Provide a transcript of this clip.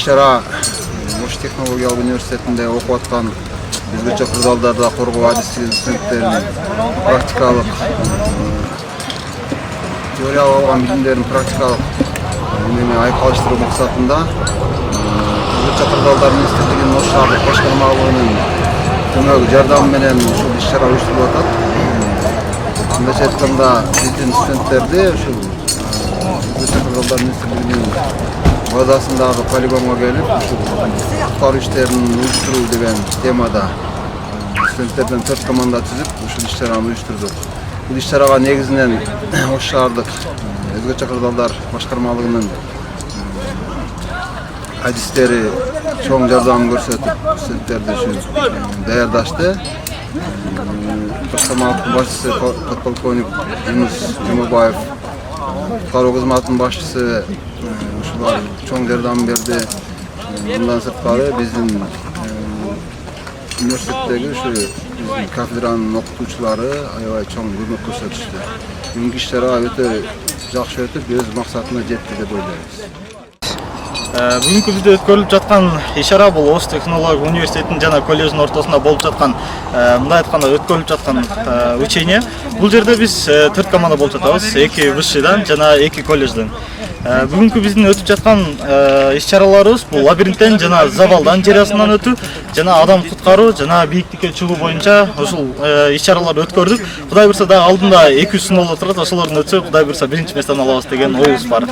иш-чара Ош технологиялык университетинде окуп аткан өзгөчө кырдаалдарда коргоо адистигин студенттеринин практикалык теориялык алган билимдерин практикалык айкалыштыруу максатында өзгөчө кырдаалдар министрлигинин Ош шаардык башкармалыгынын көмөгү жардамы менен ушул иш-чара уюштурулуп атат. Мындайча айтканда биздин студенттерди ушул өзгөчө кырдаалдар министрлигинин базасындагы полигонго келип куткаруу иштерин уюштуруу деген темада студенттерден 4 команда түзүп ушул иш-чараны уюштурдук. Бул иш-чарага негизинен Ош шаардык өзгөчө кырдаалдар башкармалыгынын адистери чоң жардам көрсөтүп студенттерди ушу даярдашты. Башкармалыктын башчысы подполковник Юнус Жумабаев, куткаруу кызматынын башчысы ушулар чоң жардам берди. Мындан сырткары биздин университеттеги ушу биздин кафедранын окутуучулары аябай чоң көмөк көрсөтүштү. Бүгүнкү иш-чара өтө жакшы өтүп, өз максатына жетти деп ойлойбуз. Бүгүнкү бизде өткөрүлүп жаткан иш-чара бул Ош технологиялык университетинин жана колледждин ортосунда болуп жаткан, мындай айтканда өткөрүлүп жаткан учение. Бул жерде биз 4 команда болуп жатабыз, 2 высшийдан жана 2 колледжден. Бүгүнкү биздин өтүп жаткан иш-чараларыбыз бул лабиринттен жана завалдан жер астынан өтүү жана адам куткаруу жана бийиктикке чыгуу боюнча ушул иш-чараларды өткөрдүк. Кудай буйрса дагы алдында 200 сыноолор турат, ошолордун өтсө Кудай буйрса биринчи месттен алабыз деген оюбуз бар.